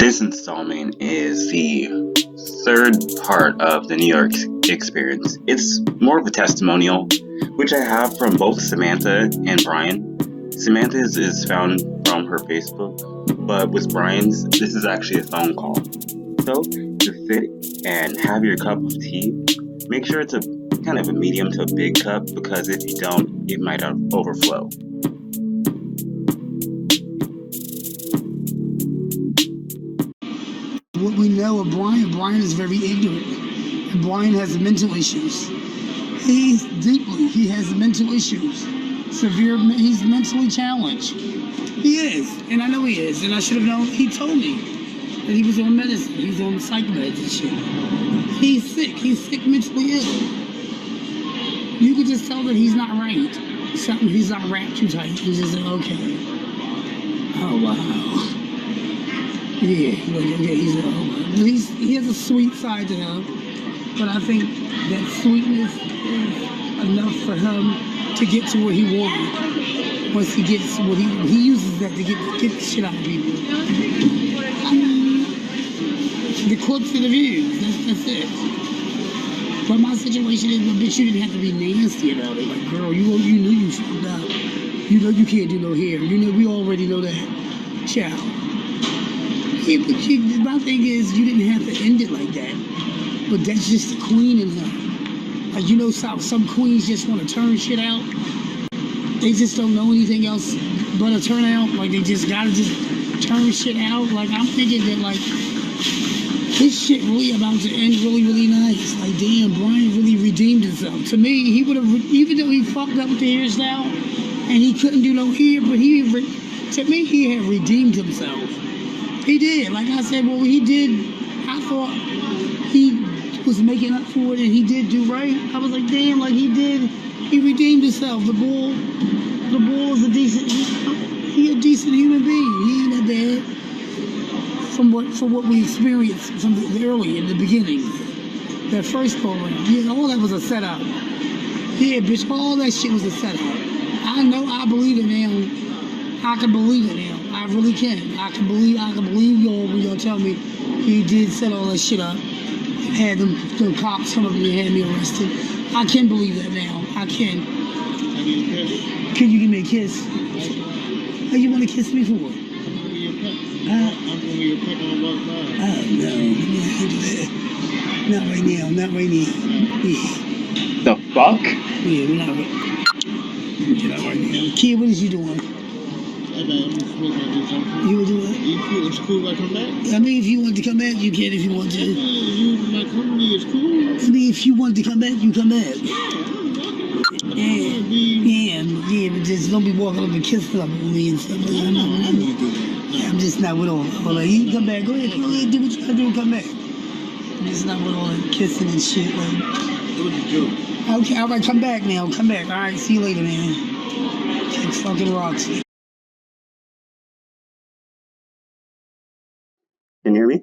This installment is the third part of the New York experience. It's more of a testimonial, which I have from both Samantha and Brian. Samantha's is found from her Facebook, but with Brian's, this is actually a phone call. So, to sit and have your cup of tea, make sure it's a kind of a medium to a big cup, because if you don't, it might overflow. What we know of Brian is very ignorant, and Brian has mental issues. He has mental issues. He's mentally challenged. He is, and I know he is, and I should have known. He told me that he was on medicine. He was on psych meds and shit. He's sick mentally ill. You could just tell that he's not right. He's not wrapped too tight. He's just like, okay. Oh, wow. Yeah, he has a sweet side to him, but I think that sweetness is enough for him to get to where he wanted. Once he gets what he uses that to get the shit out of people. The clips and the views, that's it. But my situation is, bitch, you didn't have to be nasty about it. Like, girl, you knew you fucked up. You know you can't do no hair. You know we already know that. Ciao. Yeah, but my thing is, you didn't have to end it like that. But that's just the queen in her. Like, you know, some queens just want to turn shit out. They just don't know anything else but a turnout. Like, they just gotta just turn shit out. Like, I'm thinking that, like, this shit really about to end really, really nice. Like, damn, Brian really redeemed himself. To me, he would have, even though he fucked up with the hairstyle and he couldn't do no hair, but to me, he had redeemed himself. He did. Like I said, what he did, I thought he was making up for it, and he did do right. I was like, damn, like he redeemed himself. The bull is a decent human being. He ain't that bad. From what we experienced from the early, in the beginning, that first program. Yeah, all that was a setup. Yeah, bitch, all that shit was a setup. I know, I believe it now. I can believe it now. I really can. I can believe y'all when y'all tell me he did set all that shit up. Had the cops come up and had me arrested. I can believe that now. I can. Can you give me a kiss? What you want to kiss me for? I'm gonna your pet on both sides. Oh no, not right now. Not right now. Yeah. The fuck? Yeah, we're not right now. Kid, what is you doing? You would do it? It's cool if I come back? I mean, if you want to come back, you can if you want to. My company is cool. I mean, if you want to come back, you come back. Yeah, but just don't be walking up and kissing up with me and stuff. I'm just not with all that. You can come back. Go ahead, do what you gotta do and come back. I'm just not with all that kissing and shit. Like, it was a joke. Okay, all right, come back now. Come back. All right, see you later, man. Kick fucking rocks. Can you hear me? You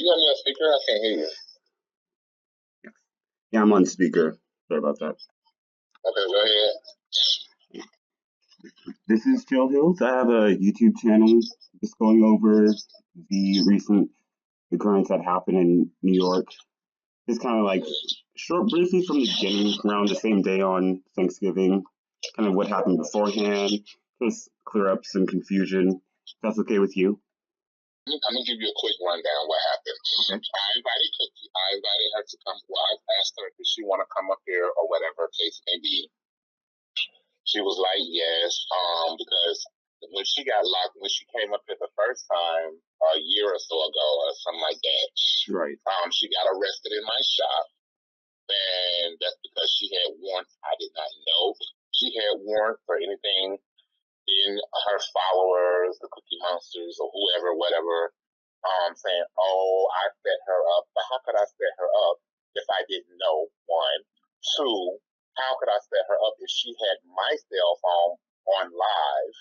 got me on speaker? I can't hear you. Yeah, I'm on speaker. Sorry about that. Okay, go ahead. This is Chill Hills. I have a YouTube channel just going over the recent occurrence that happened in New York. Just kind of like short, briefly from the beginning, around the same day on Thanksgiving, kind of what happened beforehand, just clear up some confusion. If that's okay with you? I'm gonna give you a quick rundown what happened. Okay. I invited Tookie. I invited her to come. Well, I asked her if she want to come up here or whatever case may be. She was like, yes, because when she got locked, when she came up here the first time a year or so ago or something like that, right? She got arrested in my shop, and that's because she had warrants. I did not know she had warrants for anything. In her followers, the Cookie Monsters or whoever, whatever, saying, "Oh, I set her up." But how could I set her up if I didn't know? One, two. How could I set her up if she had my cell phone on live?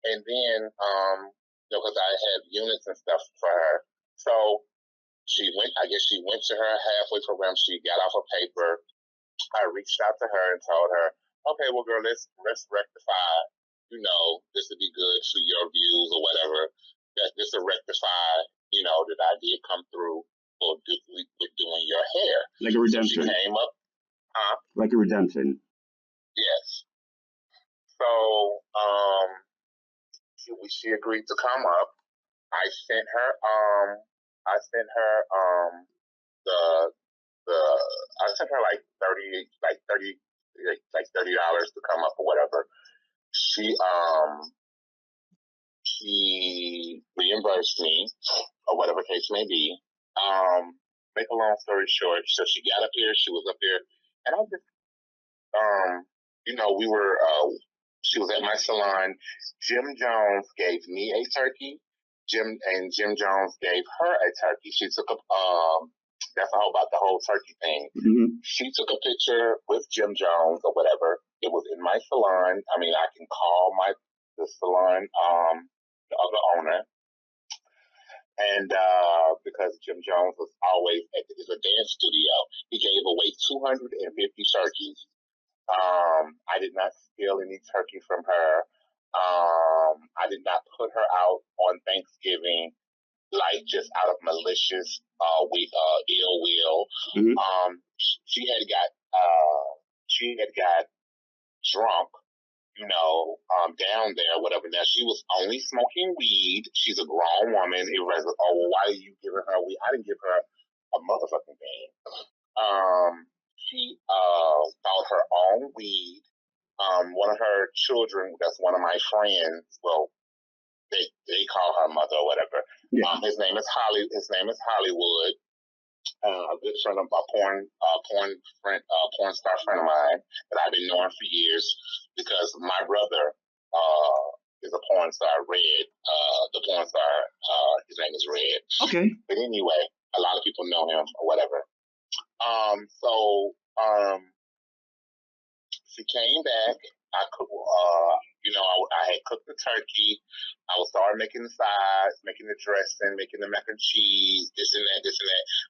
And then, because I had units and stuff for her, so she went. I guess she went to her halfway program. She got off a paper. I reached out to her and told her, "Okay, well, girl, let's rectify. This would be good for your views or whatever." this will rectify, that I did come through with doing your hair. Like a redemption. So she came up, huh? Like a redemption. Yes. So, she agreed to come up. I sent her, the I sent her like $30 to come up or whatever. She reimbursed me or whatever case may be. Make a long story short, so she got up here, she was up here, and I just we were she was at my salon. Jim Jones gave me a turkey. Jim Jones gave her a turkey. She took a that's all about the whole turkey thing. Mm-hmm. She took a picture with Jim Jones or whatever. It was in my salon. I mean, I can call the salon, the other owner. And because Jim Jones was always it's a dance studio, he gave away 250 turkeys. I did not steal any turkey from her. I did not put her out on Thanksgiving like just out of malicious ill will. Mm-hmm. She had got drunk, down there, whatever. Now she was only smoking weed. She's a grown woman. It was why are you giving her weed? I didn't give her a motherfucking thing. She bought her own weed. One of her children, that's one of my friends. Well, they call her mother or whatever. Yeah. His name is Hollywood. A good friend of a porn star friend of mine that I've been knowing for years because my brother is a porn star, Red. The porn star, his name is Red. Okay. But anyway, a lot of people know him or whatever. She came back. I had cooked the turkey. I was started making the sides, making the dressing, making the mac and cheese, this and that.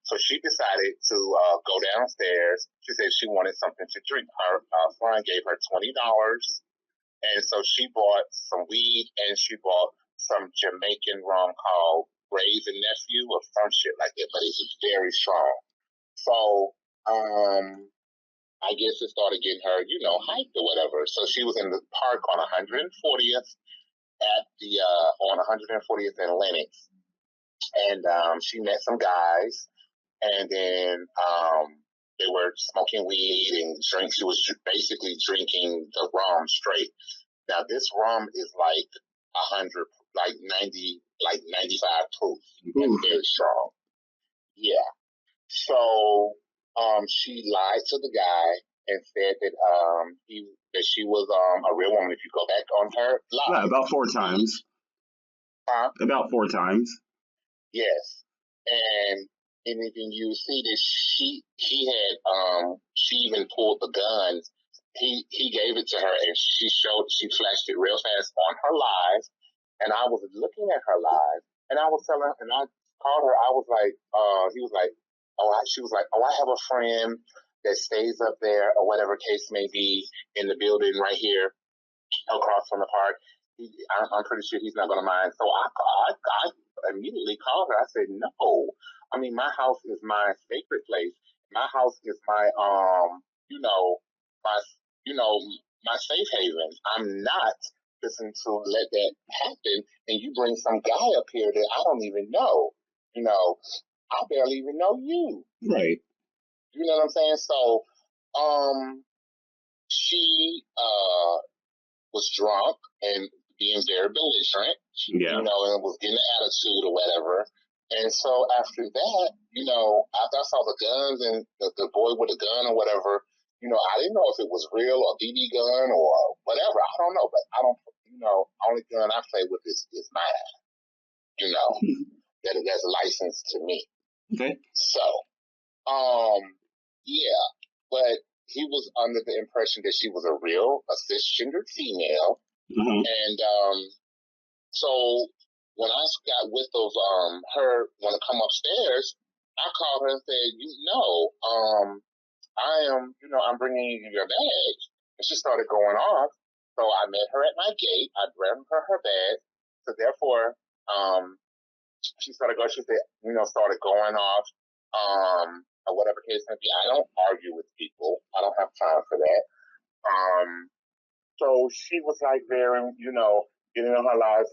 So she decided to go downstairs. She said she wanted something to drink. Her friend gave her $20, and so she bought some weed and she bought some Jamaican rum called Gray's and Nephew or some shit like that, but it's very strong. So, I guess it started getting her, hyped or whatever. So she was in the park on 140th on 140th and Lenox, and she met some guys, and then they were smoking weed and drink. She was basically drinking the rum straight. Now this rum is like 100, like 90, like 95 proof, and very strong. Yeah. So she lied to the guy and said that she was a real woman. If you go back on her live, Yeah, about 4 times. About 4 times. Yes, and anything you see that she even pulled the gun. He gave it to her and she flashed it real fast on her live, and I was looking at her live and I was telling her, and I called her. I was like, he was like, she was like, I have a friend that stays up there or whatever case may be in the building right here across from the park. I'm pretty sure he's not going to mind. So I immediately called her. I said, no. I mean, my house is my sacred place. My house is my, my safe haven. I'm not listening to let that happen. And you bring some guy up here that I don't even know. I barely even know you. Right. You know what I'm saying? So, she, was drunk and being very belligerent, yeah. And was getting an attitude or whatever. And so after that, after I saw the guns and the boy with the gun or whatever, I didn't know if it was real or BB gun or whatever. I don't know, but I don't, only gun I play with is mine, that's licensed to me. Okay. So, yeah, but he was under the impression that she was a real, cisgendered female. Mm-hmm. And so when I got with of her want to come upstairs, I called her and said, I'm bringing you your bag. And she started going off. So I met her at my gate. I grabbed her bag. So therefore, She started going. She said, started going off. Or whatever case may be. I don't argue with people. I don't have time for that. So she was like there and, getting on her lives,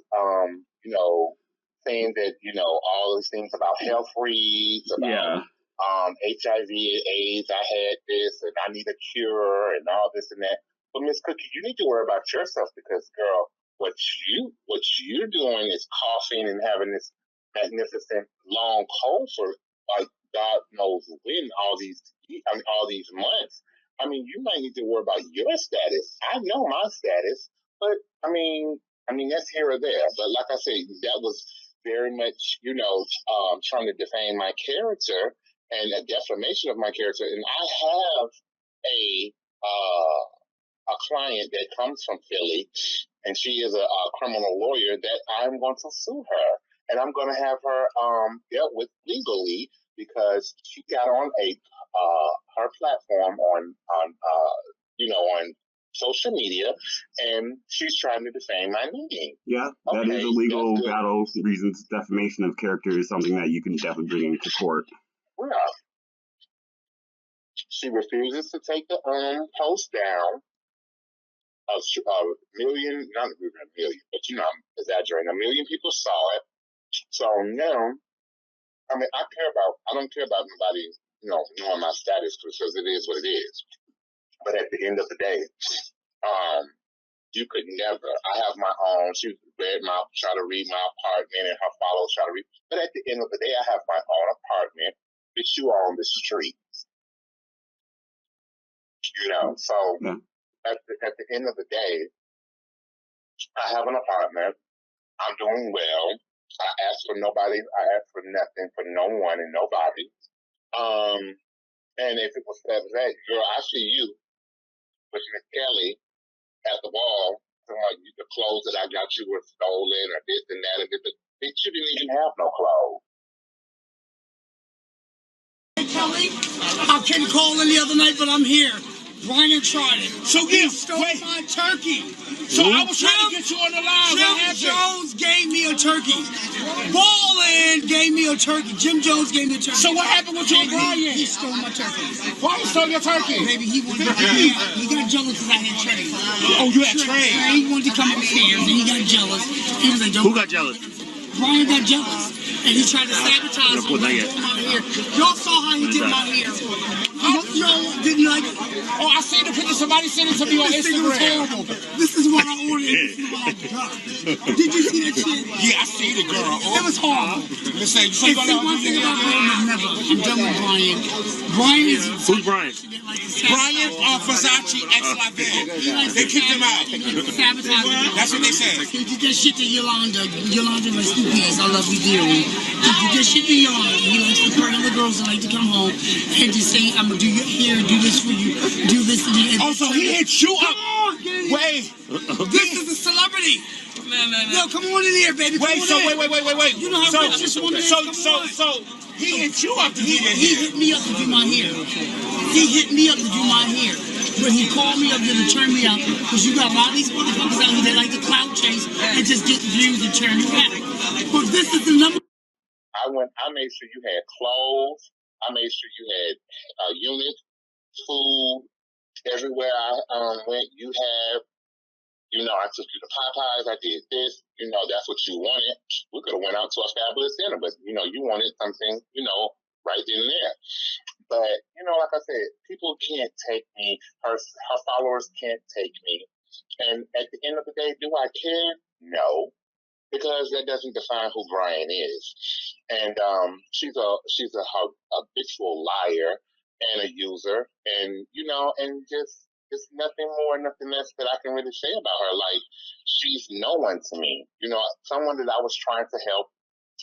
saying that, all these things about health reads, about HIV, AIDS, I had this and I need a cure and all this and that. But Miss Cookie, you need to worry about yourself because, girl, what you're doing is coughing and having this magnificent long cold for like God knows when all these months. I mean, you might need to worry about your status. I know my status, but I mean that's here or there. But like I said, that was very much, trying to defame my character and a defamation of my character. And I have a client that comes from Philly, and she is a criminal lawyer that I'm going to sue her, and I'm going to have her dealt with legally because she got on her platform on social media, and she's trying to defame my name. Yeah, that is a legal battle. Reasons defamation of character is something that you can definitely bring into court. Yeah. She refuses to take the post down. A million, not a million, but I'm exaggerating. 1 million people saw it. So now, I don't care about nobody, knowing my status because it is what it is. But at the end of the day, you could never. I have my own. She try to read my apartment, and her followers try to read. But at the end of the day, I have my own apartment. But you are on the street, So at the end of the day, I have an apartment. I'm doing well. I ask for nobody. I ask for nothing for no one and nobody. And if it was that, girl, I see you with Miss Kelly at the ball. The clothes that I got you were stolen or this and that and this. Bitch, you didn't even have no clothes. Hey, Kelly, I couldn't call in the other night, but I'm here. Brian tried it. So he stole my turkey. So I was trying to get you on the line. Jim Jones gave me a turkey. Ballin gave me a turkey. Jim Jones gave me a turkey. So what happened with your Brian? He stole my turkey. Why he stole your turkey? Maybe he wanted he got jealous because I had trade. Oh, you had trade? He wanted to come upstairs and he got jealous. He was like, who got jealous? Brian got jealous. And he tried to sabotage me. Y'all saw how he did my hair. Y'all didn't like it. Oh, I seen the picture. Somebody sent it to me on Instagram. Was horrible. This is what I ordered. This is what I got. Did you see that shit? Yeah, I seen it, girl. It was horrible. Listen, you see one thing about Brian, never. I'm done with Brian. Brian is... Who's Brian? Brian Versace ex-Lavigne. They kicked him out. Sabotage. That's what they said. He did that shit to Yolanda. Yolanda, rest in peace. I love you dearly. He did that shit to Yolanda. He likes to pray on the girls that like to come home and just say, I'm going to do your hair, do this for you, do this and that. Oh, so he hit you up. Wait. This is a celebrity. Yo, come on in here, baby. Wait. You know how rich this woman is? So he hit you up to do your hair. He hit me up to do my hair. He hit me up to do my hair. But he called me up there to turn me out because you got a lot of these motherfuckers out here that like to clout chase and just get views and turn you out. But this is the number. I made sure you had clothes. I made sure you had units, food. Everywhere I went, you have. I took you to Popeyes. I did this. That's what you wanted. We could have went out to a fabulous dinner, but you wanted something, right then and there. But like I said, people can't take me. Her followers can't take me. And at the end of the day, do I care? No, because that doesn't define who Brian is. And she's a habitual liar and a user, and and just nothing more, nothing less that I can really say about her. Like, she's no one to me. Someone that I was trying to help,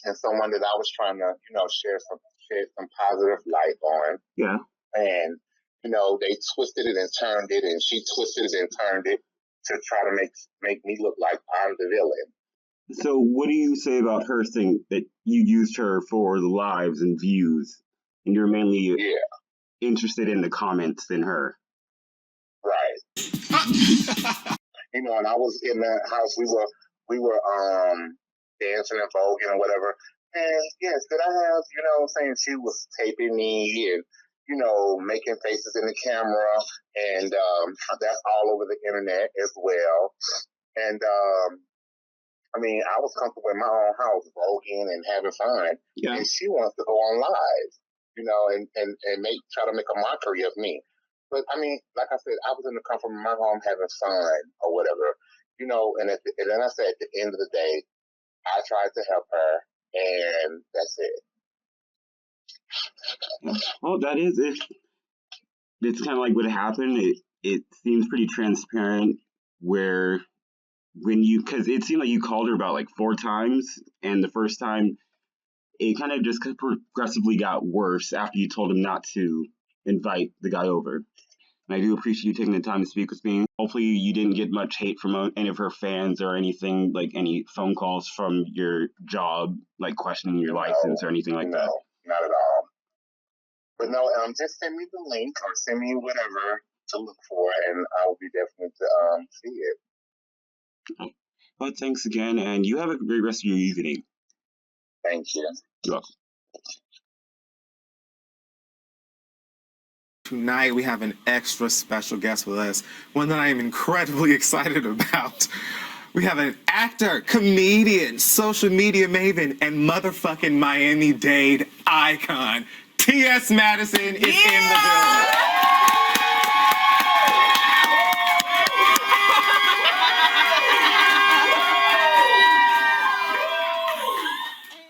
and someone that I was trying to share some positive light on. Yeah. And they twisted it and turned it, and she twisted it and turned it to try to make me look like I'm the villain. So what do you say about her saying that you used her for the lives and views, and you're mainly interested in the comments than her? Right. And I was in that house. We were dancing and voguing or whatever. And yes, did I have, you know, saying she was taping me and, you know, making faces in the camera, and that's all over the internet as well. And I mean, I was comfortable in my own house, voguing and having fun, and she wants to go on live, you know, and try to make a mockery of me. But I mean, like I said, I was in the comfort of my home having fun or whatever, you know. And then I said, at the end of the day, I tried to help her, and that's it. Well, that is it. It's kind of like what happened. It seems pretty transparent where because it seemed like you called her about like 4 times, and the first time it kind of just progressively got worse after you told him not to invite the guy over. And I do appreciate you taking the time to speak with me. Hopefully you didn't get much hate from any of her fans or anything, like any phone calls from your job, like questioning your license or anything like that. No, not at all. But no, just send me the link or send me whatever to look for, and I will be definitely to see it. Well, thanks again, and you have a great rest of your evening. Thank you. You're welcome. Tonight we have an extra special guest with us, one that I am incredibly excited about. We have an actor, comedian, social media maven, and motherfucking Miami-Dade icon. TS Madison is in the building.